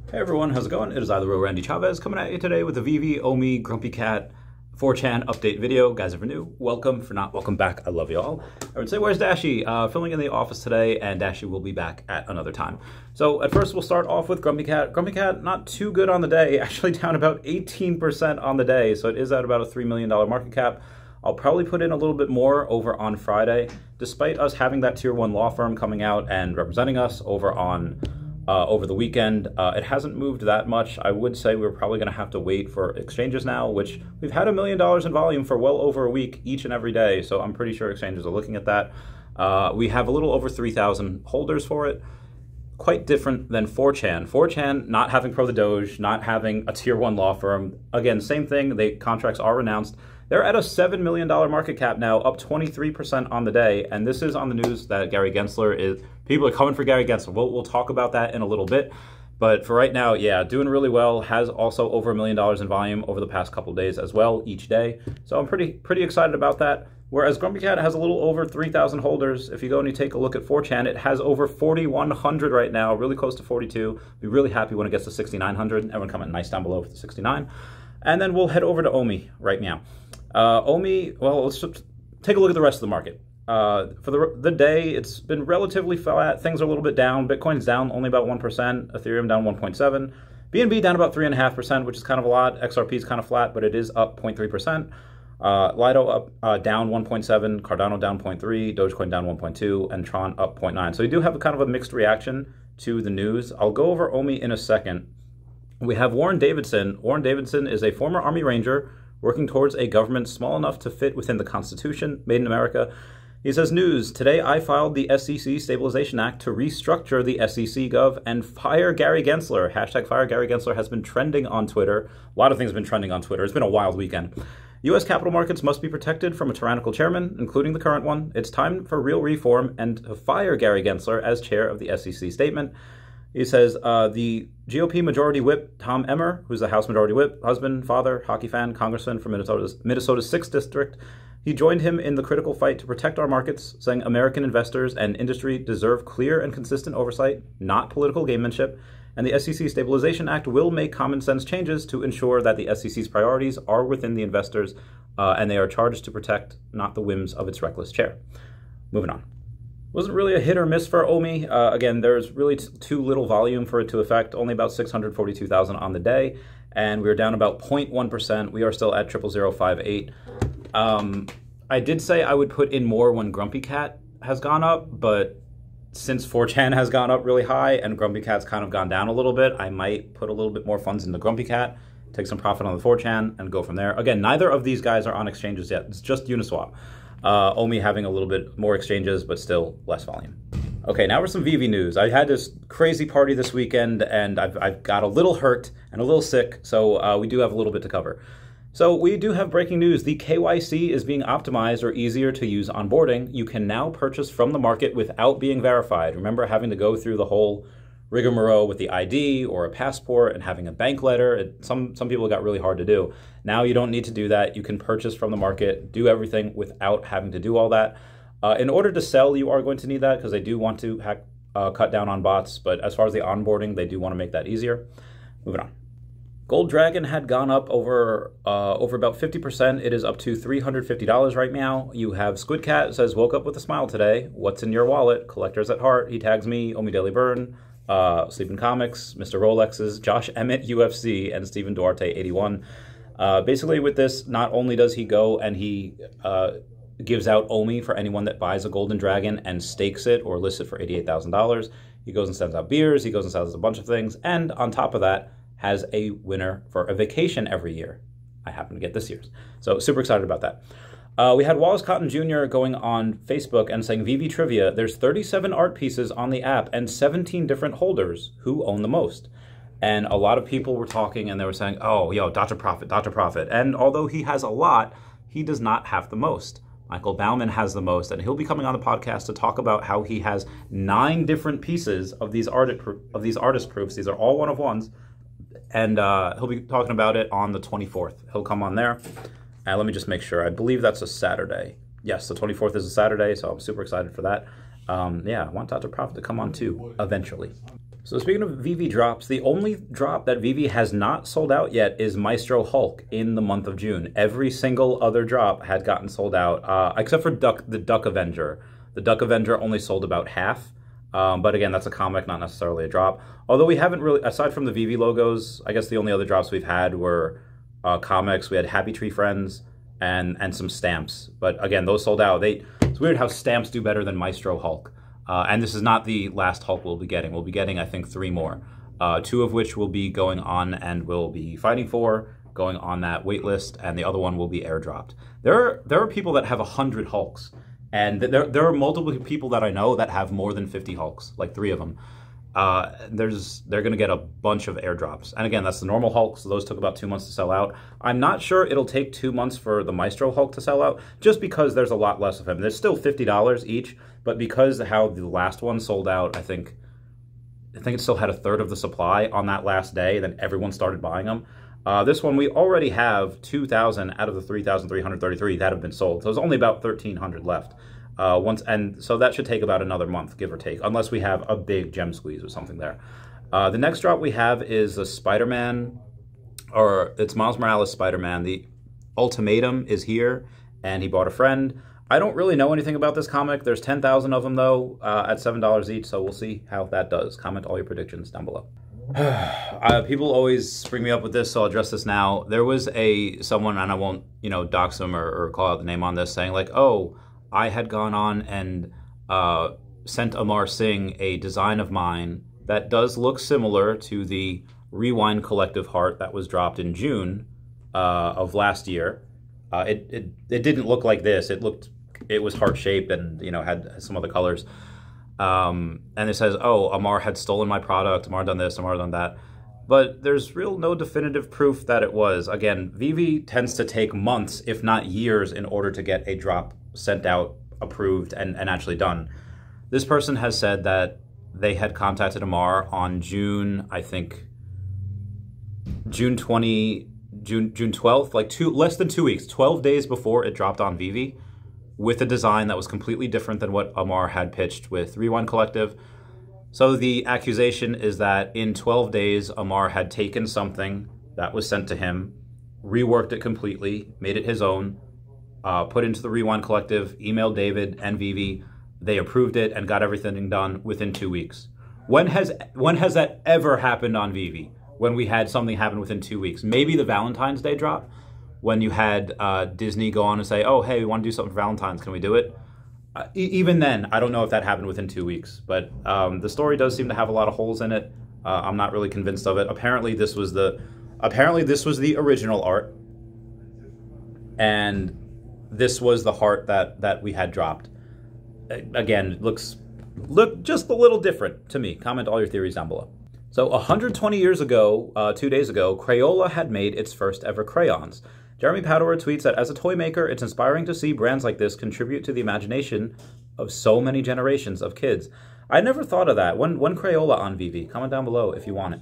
Hey everyone, how's it going? It is I, the real Randy Chavez, coming at you today with a Veve, OMI, GrumpyCat 4chan update video. Guys, if you're new, welcome. For not, welcome back. I love you all. I would say, where's Nastascia? Filming in the office today, and Nastascia will be back at another time. So at first, we'll start off with GrumpyCat. GrumpyCat, not too good on the day, actually down about 18% on the day, so it is at about a $3 million market cap. I'll probably put in a little bit more over on Friday, despite us having that tier 1 law firm coming out and representing us over the weekend. It hasn't moved that much. I would say we're probably going to have to wait for exchanges now, which we've had $1 million in volume for well over a week each and every day, so I'm pretty sure exchanges are looking at that. We have a little over 3,000 holders for it. Quite different than 4chan. 4chan not having Pro the Doge, not having a tier 1 law firm. Again, same thing, the contracts are announced. They're at a $7 million market cap now, up 23% on the day, and this is on the news that Gary Gensler is, people are coming for Gary Gensler. We'll talk about that in a little bit, but for right now, yeah, doing really well, has also over $1 million in volume over the past couple of days as well, each day, so I'm pretty excited about that. Whereas GrumpyCat has a little over 3,000 holders. If you go and you take a look at 4chan, it has over 4,100 right now, really close to 42. Be really happy when it gets to 6,900. Everyone comment nice down below for the 69. And then we'll head over to OMI right now. OMI, well, let's just take a look at the rest of the market. For the day, it's been relatively flat. Things are a little bit down. Bitcoin's down only about 1%. Ethereum down 1.7%. BNB down about 3.5%, which is kind of a lot. XRP is kind of flat, but it is up 0.3%. Lido up down 1.7, Cardano down 0.3, Dogecoin down 1.2, and Tron up 0.9. So we do have a kind of a mixed reaction to the news. I'll go over OMI in a second. We have Warren Davidson. Warren Davidson is a former Army Ranger working towards a government small enough to fit within the Constitution, made in America. He says, news, today I filed the SEC Stabilization Act to restructure the SEC Gov and fire Gary Gensler. Hashtag fire Gary Gensler has been trending on Twitter. A lot of things have been trending on Twitter. It's been a wild weekend. U.S. capital markets must be protected from a tyrannical chairman, including the current one. It's time for real reform and to fire Gary Gensler as chair of the SEC statement. He says, the GOP Majority Whip, Tom Emmer, who's the House Majority Whip, husband, father, hockey fan, congressman from Minnesota's 6th District, he joined him in the critical fight to protect our markets, saying American investors and industry deserve clear and consistent oversight, not political gamemanship, and the SEC Stabilization Act will make common sense changes to ensure that the SEC's priorities are within the investors and they are charged to protect, not the whims of its reckless chair. Moving on. Wasn't really a hit or miss for OMI. Again, there's really too little volume for it to affect, only about 642,000 on the day, and we're down about 0.1%. We are still at 00058. I did say I would put in more when GrumpyCat has gone up, but since 4chan has gone up really high and GrumpyCat's kind of gone down a little bit, I might put a little bit more funds into GrumpyCat, take some profit on the 4chan, and go from there. Again, neither of these guys are on exchanges yet. It's just Uniswap. OMI having a little bit more exchanges, but still less volume. Okay, now for some Veve news. I had this crazy party this weekend, and I've got a little hurt and a little sick, so we do have a little bit to cover. So we do have breaking news. The KYC is being optimized or easier to use onboarding. You can now purchase from the market without being verified. Remember having to go through the whole rigmarole with the ID or a passport and having a bank letter. Some people got really hard to do. Now you don't need to do that. You can purchase from the market, do everything without having to do all that. In order to sell, you are going to need that because they do want to cut down on bots. But as far as the onboarding, they do want to make that easier. Moving on. Gold Dragon had gone up over about 50%. It is up to $350 right now. You have SquidCat says, woke up with a smile today. What's in your wallet? Collectors at heart. He tags me, Omi Daily Burn, Sleeping Comics, Mr. Rolexes, Josh Emmett UFC, and Stephen Duarte 81. Basically with this, not only does he go and he gives out OMI for anyone that buys a Golden Dragon and stakes it or lists it for $88,000. He goes and sends out beers, he goes and sells a bunch of things, and on top of that, has a winner for a vacation every year. I happen to get this year's. So super excited about that. We had Wallace Cotton Jr. going on Facebook and saying, Veve Trivia, there's 37 art pieces on the app and 17 different holders. Who own the most? And a lot of people were talking and they were saying, oh, yo, Dr. Profit, Dr. Profit. And although he has a lot, he does not have the most. Michael Bauman has the most, and he'll be coming on the podcast to talk about how he has 9 different pieces of these artist proofs. These are all one-of-ones, and he'll be talking about it on the 24th. He'll come on there. Let me just make sure. I believe that's a Saturday. Yes, the 24th is a Saturday, so I'm super excited for that. Yeah, I want Dr. Profit to come on too, eventually. So speaking of Veve drops, the only drop that Veve has not sold out yet is Maestro Hulk in the month of June. Every single other drop had gotten sold out, except for the Duck Avenger. The Duck Avenger only sold about half, but again, that's a comic, not necessarily a drop. Although we haven't really, aside from the Veve logos, I guess the only other drops we've had were comics. We had Happy Tree Friends and some stamps. But again, those sold out. It's weird how stamps do better than Maestro Hulk. And this is not the last Hulk we'll be getting. We'll be getting, I think, 3 more. 2 of which will be going on and will be fighting for, going on that wait list, and the other one will be airdropped. There are people that have 100 Hulks, and there are multiple people that I know that have more than 50 Hulks, like 3 of them. They're going to get a bunch of airdrops. And again, that's the normal Hulk, so those took about 2 months to sell out. I'm not sure it'll take 2 months for the Maestro Hulk to sell out, just because there's a lot less of him. There's still $50 each, but because how the last one sold out, I think it still had a third of the supply on that last day, then everyone started buying them. This one, we already have 2,000 out of the 3,333 that have been sold, so there's only about 1,300 left. And so that should take about another month, give or take, unless we have a big gem squeeze or something there. The next drop we have is a Spider-Man, or it's Miles Morales Spider-Man. The Ultimatum is here, and he bought a friend. I don't really know anything about this comic. There's 10,000 of them, though, at $7 each, so we'll see how that does. Comment all your predictions down below. People always bring me up with this, so I'll address this now. There was someone, and I won't, dox them or call out the name on this, saying like, oh, I had gone on and sent Amar Singh a design of mine that does look similar to the Rewind Collective Heart that was dropped in June of last year. It didn't look like this. It was heart-shaped and, had some other colors. And it says, oh, Amar had stolen my product, Amar done this, Amar done that. But there's no definitive proof that it was. Again, Veve tends to take months, if not years, in order to get a drop sent out, approved, and actually done. This person has said that they had contacted Amar on June, I think, June 12th, like less than 2 weeks, 12 days before it dropped on Veve, with a design that was completely different than what Amar had pitched with Rewind Collective. So the accusation is that in 12 days, Amar had taken something that was sent to him, reworked it completely, made it his own, put into the Rewind Collective, emailed David and Veve. They approved it and got everything done within 2 weeks. When has that ever happened on Veve? When we had something happen within 2 weeks? Maybe the Valentine's Day drop, when you had Disney go on and say, oh, hey, we want to do something for Valentine's, can we do it? Even then, I don't know if that happened within 2 weeks, but the story does seem to have a lot of holes in it. I'm not really convinced of it. Apparently this was the original art, and this was the heart that we had dropped. Again, look just a little different to me. Comment all your theories down below. So 120 years ago, 2 days ago, Crayola had made its first ever crayons. Jeremy Padower tweets that as a toy maker, it's inspiring to see brands like this contribute to the imagination of so many generations of kids. I never thought of that. When Crayola on Veve? Comment down below if you want it.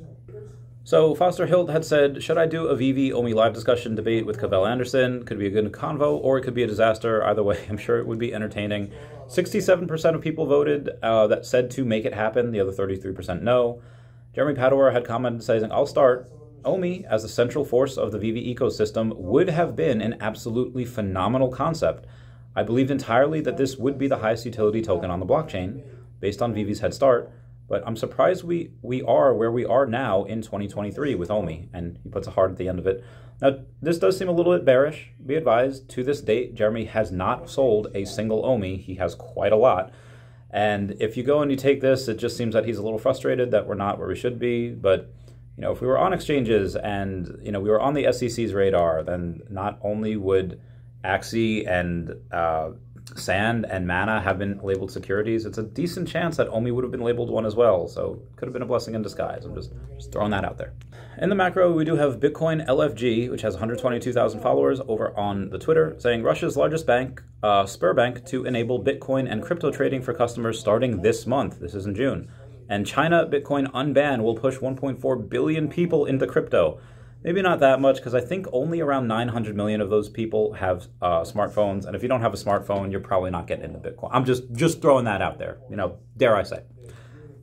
So Foster Hilt had said, should I do a Veve OMI live discussion debate with Cavell Anderson? Could be a good convo, or it could be a disaster. Either way, I'm sure it would be entertaining. 67% of people voted that said to make it happen. The other 33% no. Jeremy Padower had commented saying, I'll start. OMI, as a central force of the Veve ecosystem, would have been an absolutely phenomenal concept. I believed entirely that this would be the highest utility token on the blockchain, based on Veve's head start, but I'm surprised we are where we are now in 2023 with OMI, and he puts a heart at the end of it. Now, this does seem a little bit bearish. Be advised, to this date, Jeremy has not sold a single OMI. He has quite a lot. And if you go and you take this, it just seems that he's a little frustrated that we're not where we should be, but if we were on exchanges and, we were on the SEC's radar, then not only would Axie and Sand and Mana have been labeled securities, it's a decent chance that OMI would have been labeled one as well. So could have been a blessing in disguise. I'm just throwing that out there. In the macro, we do have Bitcoin LFG, which has 122,000 followers over on the Twitter, saying Russia's largest bank, Sberbank, to enable Bitcoin and crypto trading for customers starting this month. This is in June. And China Bitcoin unban will push 1.4 billion people into crypto. Maybe not that much, because I think only around 900 million of those people have smartphones. And if you don't have a smartphone, you're probably not getting into Bitcoin. I'm just throwing that out there, dare I say.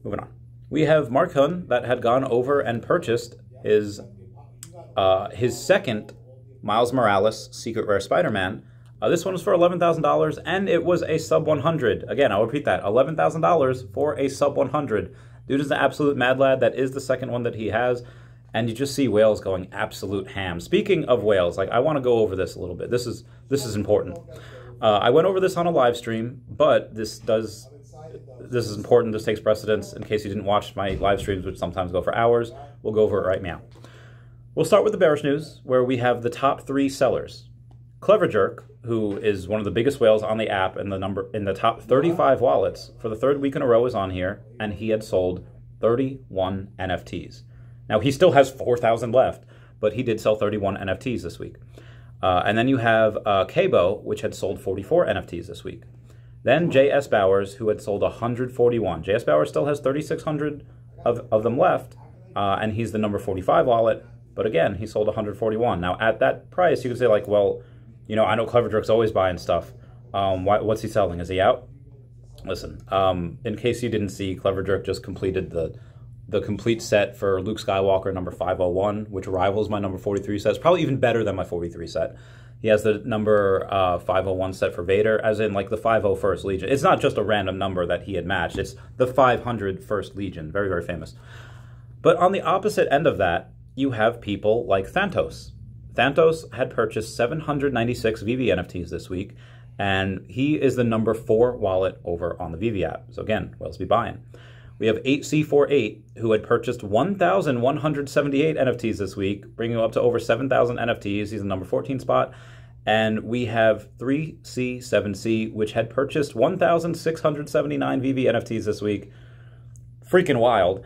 Moving on. We have Mark Hun that had gone over and purchased his second Miles Morales Secret Rare Spider-Man. This one was for $11,000, and it was a sub 100. Again, I'll repeat that, $11,000 for a sub 100. Dude is an absolute mad lad. That is the second one that he has, and you just see whales going absolute ham. Speaking of whales, like, I want to go over this a little bit. This is important. I went over this on a live stream, but this is important. This takes precedence. In case you didn't watch my live streams, which sometimes go for hours, we'll go over it right now. We'll start with the bearish news, where we have the top 3 sellers. Clever Jerk, who is one of the biggest whales on the app and in the top 35 wallets for the 3rd week in a row, is on here, and he had sold 31 NFTs. Now, he still has 4,000 left, but he did sell 31 NFTs this week. And then you have Kabo, which had sold 44 NFTs this week. Then J.S. Bowers, who had sold 141. J.S. Bowers still has 3,600 of them left, and he's the number 45 wallet. But again, he sold 141. Now, at that price, you could say, like, well, you know, I know Clever Jerk's always buying stuff. What's he selling? Is he out? Listen, in case you didn't see, Clever Jerk just completed the complete set for Luke Skywalker number 501, which rivals my number 43 set. It's probably even better than my 43 set. He has the number 501 set for Vader, as in, like, the 501st Legion. It's not just a random number that he had matched. It's the 501st Legion. Very, very famous. But on the opposite end of that, you have people like Thantos. Thantos had purchased 796 Veve NFTs this week, and he is the number 4 wallet over on the Veve app. So again, whales be buying. We have 8C48, who had purchased 1,178 NFTs this week, bringing him up to over 7,000 NFTs. He's the number 14 spot. And we have 3C7C, which had purchased 1,679 Veve NFTs this week. Freaking wild.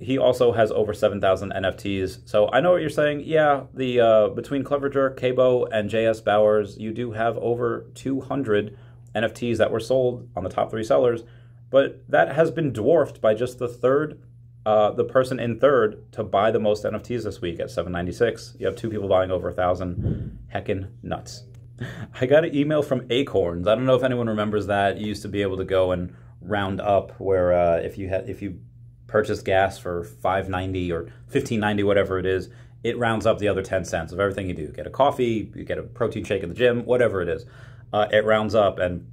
He also has over 7,000 NFTs. So I know what you're saying. Yeah, between Clever Jerk, Kabo, and J.S. Bowers, you do have over 200 NFTs that were sold on the top 3 sellers. But that has been dwarfed by just the person in third to buy the most NFTs this week at 796. You have 2 people buying over 1,000. Heckin' nuts. I got an email from Acorns. I don't know if anyone remembers that. You used to be able to go and round up where if you purchase gas for $5.90 or $15.90, whatever it is, it rounds up the other 10 cents of everything you do. Get a coffee, you get a protein shake at the gym, whatever it is. It rounds up, and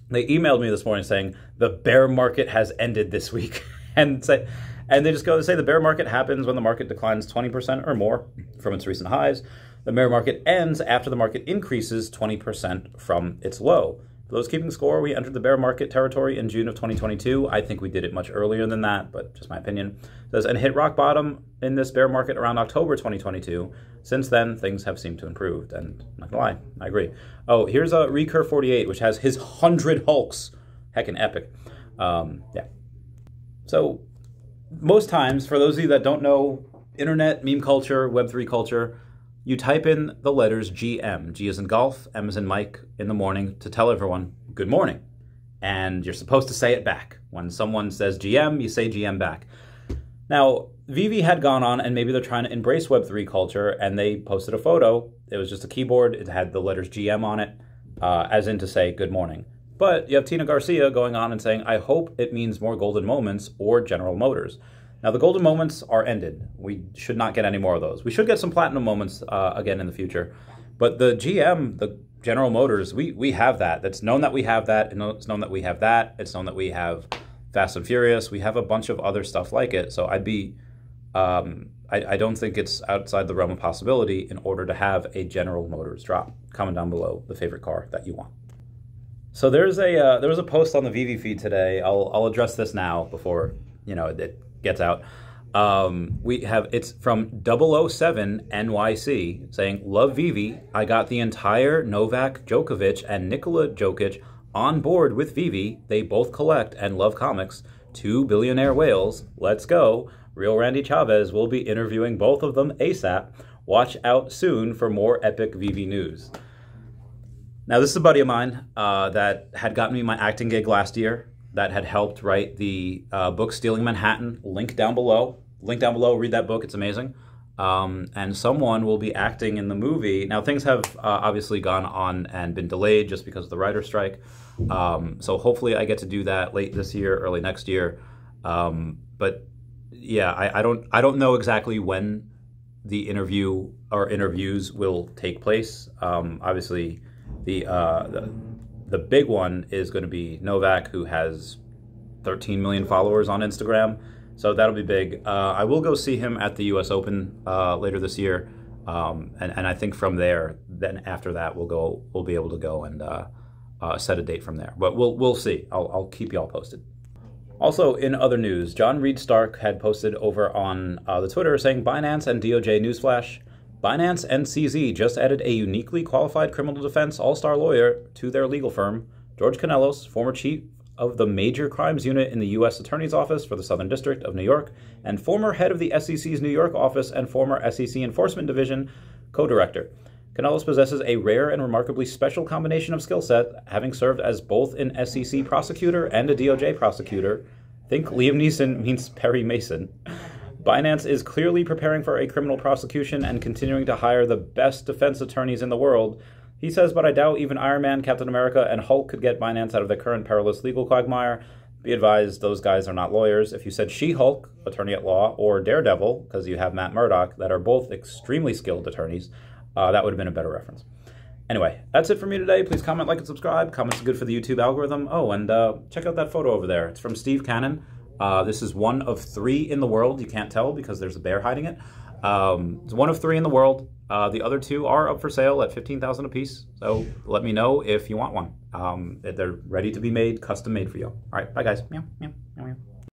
they emailed me this morning saying the bear market has ended this week. and they just go to say the bear market happens when the market declines 20% or more from its recent highs. The bear market ends after the market increases 20% from its low. For those keeping score, we entered the bear market territory in June of 2022. I think we did it much earlier than that, but just my opinion. It says, and hit rock bottom in this bear market around October 2022. Since then, things have seemed to improve. And I'm not gonna lie, I agree. Oh, here's a Recur48, which has his 100 Hulks. Heckin' epic. Yeah. So most times, for those of you that don't know internet, meme culture, Web3 culture, you type in the letters GM. G as in golf, M as in Mike, in the morning to tell everyone, good morning. And you're supposed to say it back. When someone says GM, you say GM back. Now, Veve had gone on, and maybe they're trying to embrace Web3 culture, and they posted a photo. It was just a keyboard. It had the letters GM on it, as in to say good morning. But you have Tina Garcia going on and saying, I hope it means more golden moments or General Motors. Now, the golden moments are ended. We should not get any more of those. We should get some platinum moments again in the future. But the GM, the General Motors, we have that. It's known that we have that. It's known that we have that. It's known that we have Fast and Furious. We have a bunch of other stuff like it. So I'd be, I don't think it's outside the realm of possibility in order to have a General Motors drop. Comment down below the favorite car that you want. So there was a post on the Veve feed today. I'll address this now before it gets out. It's from 007 NYC saying, love Veve. I got the entire Novak Djokovic and Nikola Jokic on board with Veve. They both collect and love comics. 2 billionaire whales. Let's go. Real Randy Chavez will be interviewing both of them ASAP. Watch out soon for more epic Veve news. Now, this is a buddy of mine that had gotten me my acting gig last year, that had helped write the book Stealing Manhattan. Link down below. Read that book. It's amazing. And someone will be acting in the movie. Now, things have obviously gone on and been delayed just because of the writer's strike. So hopefully I get to do that late this year, early next year. But yeah, I don't know exactly when the interview or interviews will take place. Obviously, the big one is going to be Novak, who has 13 million followers on Instagram. So that'll be big. I will go see him at the U.S. Open later this year, and I think from there, then after that, we'll be able to go and set a date from there. But we'll see. I'll keep y'all posted. Also, in other news, John Reed Stark had posted over on the Twitter saying Binance and DOJ newsflash. Binance and CZ just added a uniquely qualified criminal defense all-star lawyer to their legal firm. George Kanellos, former chief of the Major Crimes Unit in the U.S. Attorney's Office for the Southern District of New York, and former head of the SEC's New York office and former SEC Enforcement Division co-director. Kanellos possesses a rare and remarkably special combination of skill set, having served as both an SEC prosecutor and a DOJ prosecutor. Think Liam Neeson means Perry Mason. Binance is clearly preparing for a criminal prosecution and continuing to hire the best defense attorneys in the world. He says, but I doubt even Iron Man, Captain America, and Hulk could get Binance out of their current perilous legal quagmire. Be advised, those guys are not lawyers. If you said She-Hulk, attorney at law, or Daredevil, because you have Matt Murdock, that are both extremely skilled attorneys, that would have been a better reference. Anyway, that's it for me today. Please comment, like, and subscribe. Comments are good for the YouTube algorithm. Oh, and check out that photo over there. It's from Steve Cannon. This is one of 3 in the world. You can't tell because there's a bear hiding it. It's one of 3 in the world. The other 2 are up for sale at $15,000 a piece. So let me know if you want one. They're ready to be made, custom made for you. All right, bye guys. Meow, meow, meow, meow.